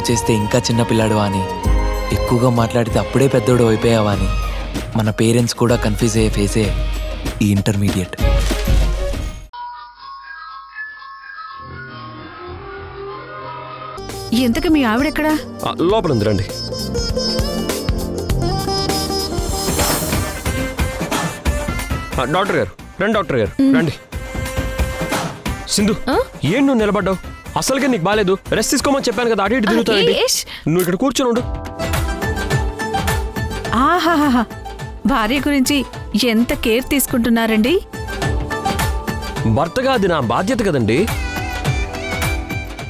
తప్పు చేస్తే ఇంకా చిన్నపిల్లాడువా అని, ఎక్కువగా మాట్లాడితే అప్పుడే పెద్దోడు అయిపోయావా అని మన పేరెంట్స్ కూడా కన్ఫ్యూజ్ అయ్యే ఫేసే ఈ ఇంటర్మీడియట్. ఎంతకు మీ ఆవిడెక్కడా? లోపల ఉంది, రండి. డాక్టర్ గారు రండి, డాక్టర్ గారు రండి. సింధు, ఏం నువ్వు నిలబడ్డావు? అసలుగా నీకు బాలేదు, రెస్ట్ తీసుకోమని చెప్పాను కదా, అటు ఇటు తిరుగుతానండి. నువ్వు ఇక్కడ కూర్చొని ఉండు. ఆహాహా, భార్య గురించి ఎంత కేర్ తీసుకుంటున్నారండి. భర్తగా అది నా బాధ్యత కదండి.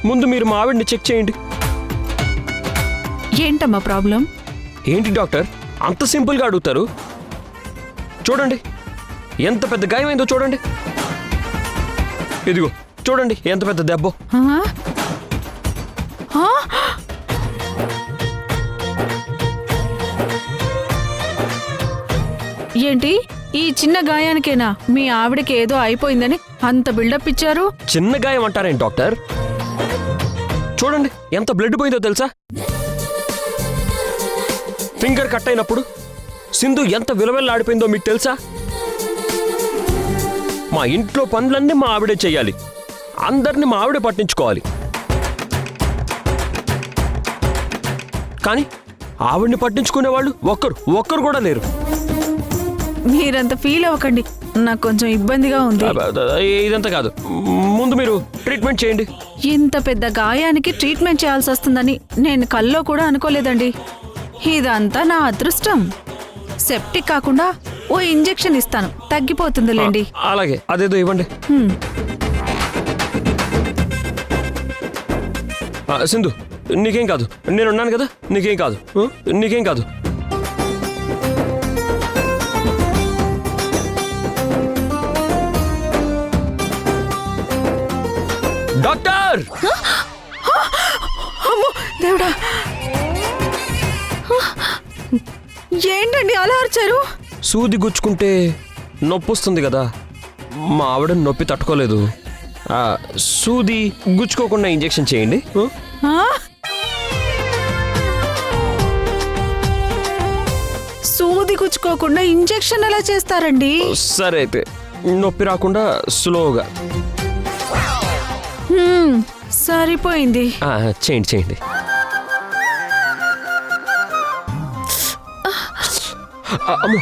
ముందు మీరు మా ఆవిడ్ని చెక్ చేయండి. ఏంటమ్మా ప్రాబ్లం? ఏంటి డాక్టర్ అంత సింపుల్గా అడుగుతారు? చూడండి ఎంత పెద్ద గాయమైందో చూడండి. ఇదిగో చూడండి ఎంత పెద్ద దెబ్బ. ఏంటి ఈ చిన్న గాయానికేనా మీ ఆవిడకి ఏదో అయిపోయిందని అంత బిల్డప్ ఇచ్చారు? చిన్న గాయం అంటారేంటి డాక్టర్? చూడండి ఎంత బ్లడ్ పోయిందో తెలుసా? ఫింగర్ కట్ అయినప్పుడు సింధు ఎంత విలువెల్లాడిపోయిందో మీకు తెలుసా? మా ఇంట్లో పనులన్నీ మా ఆవిడే చెయ్యాలి, అందరినీ మా ఆవిడే పట్టించుకోవాలి. కానీ ఆవిడ్ని పట్టించుకునే వాళ్ళు ఒక్కరు కూడా లేరు. మీరంత ఫీల్ అవ్వకండి, నాకు కొంచెం ఇబ్బందిగా ఉంది. ఇదంతా కాదు, ముందు మీరు ట్రీట్మెంట్ చేయండి. ఇంత పెద్ద గాయానికి ట్రీట్మెంట్ చేయాల్సి వస్తుందని నేను కల్లో కూడా అనుకోలేదండి. ఇదంతా నా అదృష్టం. సెప్టిక్ కాకుండా ఓ ఇంజెక్షన్ ఇస్తాను, తగ్గిపోతుందిలేండి. అలాగే, అదేదో ఇవ్వండి. సింధు నీకేం కాదు, నేనున్నాను కదా, నీకేం కాదు, నీకేం కాదు. డాక్టర్! అమ్మో దేవుడా, ఏంటండి అలా అరిచారు? సూది గుచ్చుకుంటే నొప్పి వస్తుంది కదా, మా ఆవిడ నొప్పి తట్టుకోలేదు. సూది గుచ్చుకోకుండా ఇంజెక్షన్ చేయండి. సూది గుచ్చుకోకుండా ఇంజెక్షన్ ఎలా చేస్తారండి? సరే అయితే నొప్పి రాకుండా స్లోగా. సరిపోయింది. చేయండి చేయండి. అమ్మో,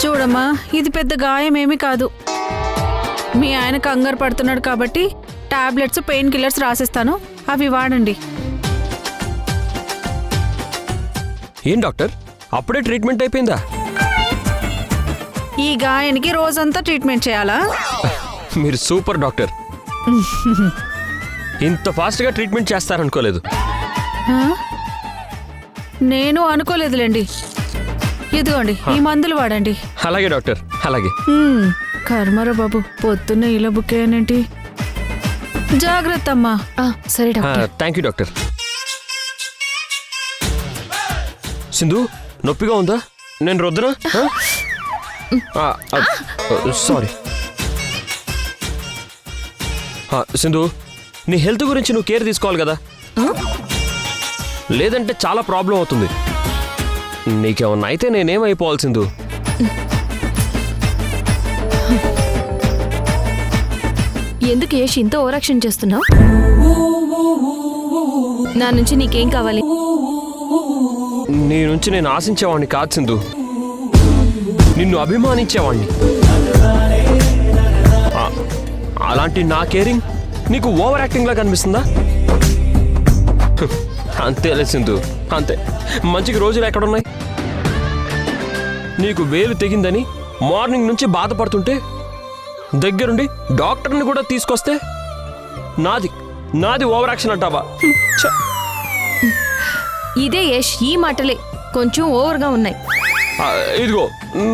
చూడమ్మా, ఇది పెద్ద గాయమేమీ కాదు. మీ ఆయన కంగారు పడుతున్నాడు కాబట్టి టాబ్లెట్స్, పెయిన్ కిల్లర్స్ రాసిస్తాను, అవి వాడండి. ఏం డాక్టర్ అప్పుడే ట్రీట్మెంట్ అయిపోయిందా? ఈ గాయానికి రోజంతా ట్రీట్మెంట్ చేయాలా? మీరు సూపర్ డాక్టర్. ఇంత ఫాస్ట్గా ట్రీట్మెంట్ చేస్తారనుకోలేదు. నేను అనుకోలేదులేండి. ఇదిగోండి, ఈ మందులు వాడండి. అలాగే డాక్టర్, అలాగే. కర్మరా బాబు, పొద్దున్న ఇలా బుక్ అయ్యానేంటి. జాగ్రత్త అమ్మా. సరే doctor. Thank you doctor. Sindhu నొప్పిగా ఉందా? నేను రుద్దనా? సారీ. సింధు, నీ హెల్త్ గురించి నువ్వు కేర్ తీసుకోవాలి కదా, లేదంటే చాలా ప్రాబ్లం అవుతుంది. నీకేమన్నా అయితే నేనేమైపోవాలి సింధు? ఎందుకు యష్ ఇంత ఓవరాక్షన్ చేస్తున్నావు? నా నుంచి నీకేం కావాలి? నీ నుంచి నేను ఆశించేవాడిని కాదు సింధు, నిన్ను అభిమానించేవాడిని. అలాంటి నా కేరింగ్ నీకు ఓవర్ యాక్టింగ్ లా కనిపిస్తుందా? అంతేలే సింధు, అంతే. మంచికి రోజులు ఎక్కడున్నాయి? నీకు వేలు తెగిందని మార్నింగ్ నుంచి బాధపడుతుంటే దగ్గరుండి డాక్టర్ని కూడా తీసుకొస్తే నాది ఓవర్ యాక్షన్ అంటావా? ఇదే యష్, ఈ మాటలే కొంచెం ఓవర్గా ఉన్నాయి. ఇదిగో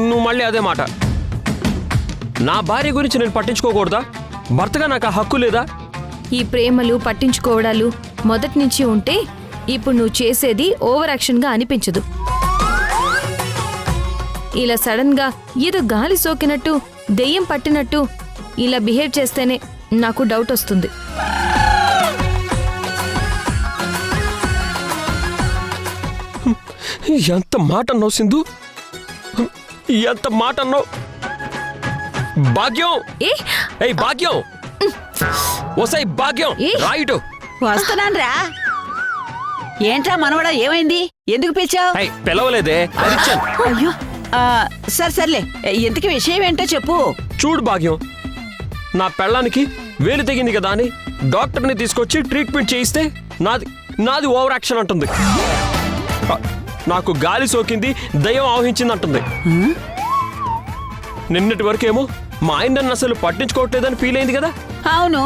నువ్వు మళ్ళీ అదే మాట. నా భార్య గురించి నేను పట్టించుకోకూడదా? భర్తగా నాకు ఆ హక్కు లేదా? ఈ ప్రేమలు పట్టించుకోవడాలు మొదటి నుంచి ఉంటే ఇప్పుడు నువ్వు చేసేది ఓవర్ యాక్షన్గా అనిపించదు. ఇలా సడన్ గా ఏదో గాలి సోకినట్టు దెయ్యం పట్టినట్టు ఇలా బిహేవ్ చేస్తేనే నాకు డౌట్ వస్తుంది. ఎంత మాట అన్నావు సింధు, ఎంత మాట అన్నావు. భాగ్యం, ఏ ఏయ్ భాగ్యం, ఓసై భాగ్యం, ఏ? రాయిటు. వస్తున్నాను రా. ఏంట్రా మనవడా, ఏమైంది? ఎందుకు పిలిచావు? ఏయ్, పిలవలేదే, అరిచాను. అయ్యో, సర్లే, ఇంతకి విషయం ఏంటో చెప్పు. చూడు భాగ్యం, నా పెళ్ళానికి వేలు తెగింది కదా అని డాక్టర్ని తీసుకొచ్చి ట్రీట్మెంట్ చేయిస్తే నాది ఓవర్ యాక్షన్ అంటుంది. నాకు గాలి సోకింది, దయ్యం ఆవహించింది అంటుంది. నిన్నటి వరకేమో మా ఆయన నన్ను అసలు పట్టించుకోవట్లేదని ఫీల్ అయింది కదా. అవును.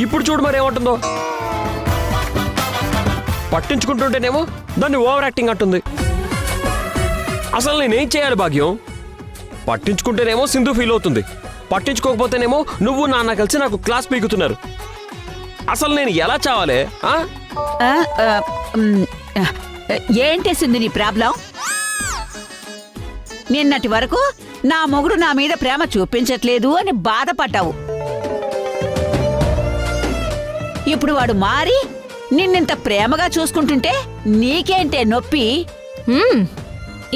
ఇప్పుడు చూడు మరి ఏమంటుందో. పట్టించుకుంటుంటేనేమో దాన్ని ఓవర్ యాక్టింగ్ అంటుంది. అసలు నేనేం చేయాలి భాగ్యం? పట్టించుకుంటేనేమో సింధు ఫీల్ అవుతుంది, పట్టించుకోకపోతేనేమో నువ్వు నాన్న కలిసి నాకు క్లాస్ పీకుతున్నారు. అసలు నేను ఎలా చావాలి? ఆ, ఏంటి సింధు నీ ప్రాబ్లం? నిన్నటి వరకు నా మొగుడు నా మీద ప్రేమ చూపించట్లేదు అని బాధపడ్డావు. ఇప్పుడు వాడు మారి నిన్నింత ప్రేమగా చూసుకుంటుంటే నీకేంటే నొప్పి?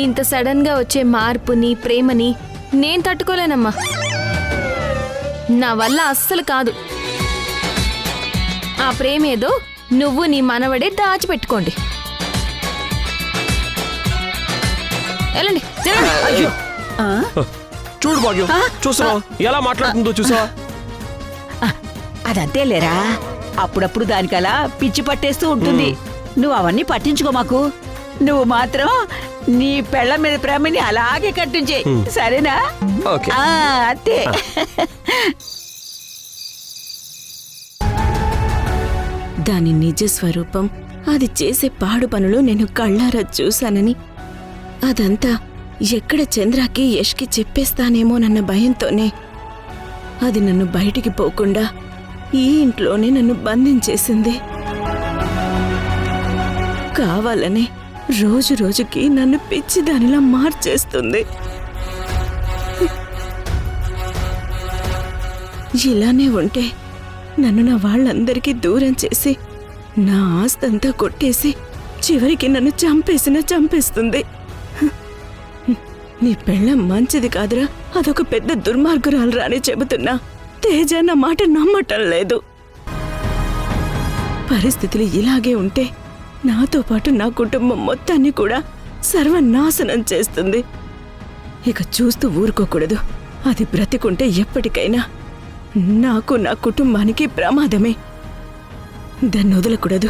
ఇంత సడన్ గా వచ్చే మార్పుని ప్రేమని నేను తట్టుకోలేనమ్మా. నా వల్ల అస్సలు కాదు. ఆ ప్రేమేదో నువ్వు నీ మనవడే దాచిపెట్టుకోండి. వెళ్ళండి, జరగండి. చూడు భాగ్యం, చూసావా ఎలా మాట్లాడుతుందో? చూసావా? అదంతేలేరా, అప్పుడప్పుడు దానికలా పిచ్చి పట్టేస్తూ ఉంటుంది. నువ్వు అవన్నీ పట్టించుకో మాకు. నువ్వు మాత్రం నీ పెళ్ళ మీద ప్రేమని అలాగే కట్టించే, సరేనా? ఓకే. అంతే. దాని నిజ స్వరూపం, అది చేసే పాడు పనులు నేను కళ్ళారా చూశానని, అదంతా ఎక్కడ చంద్రకి యష్కి చెప్పేస్తానేమోనన్న భయంతోనే అది నన్ను బయటికి పోకుండా ఈ ఇంట్లోనే నన్ను బంధించేసింది. కావాలనే రోజు రోజుకి నన్ను పిచ్చిదానిలా మార్చేస్తుంది. ఇలానే ఉంటే నన్ను నా వాళ్ళందరికీ దూరం చేసి నా ఆస్తంతా కొట్టేసి చివరికి నన్ను చంపేస్తుంది. నీ పెళ్ళం మంచిది కాదురా, అదొక పెద్ద దుర్మార్గురాలురా అని చెబుతున్నా తేజ నా మాట నమ్మటం లేదు. పరిస్థితులు ఇలాగే ఉంటే నాతో పాటు నా కుటుంబం మొత్తాన్ని కూడా సర్వనాశనం చేస్తుంది. ఇక చూస్తూ ఊరుకోకూడదు. అది బ్రతికుంటే ఎప్పటికైనా నాకు నా కుటుంబానికి ప్రమాదమే. దాన్ని వదలకూడదు.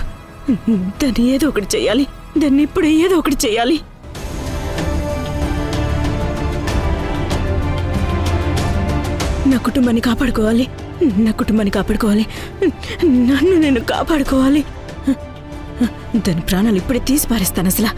దాన్ని ఏదో ఒకటి చెయ్యాలి. దాన్ని ఇప్పుడు ఏదో ఒకటి చెయ్యాలి. నా కుటుంబాన్ని కాపాడుకోవాలి. నన్ను నేను కాపాడుకోవాలి. దాని ప్రాణాలు ఇప్పుడే తీసి పారేస్తాను అసలు.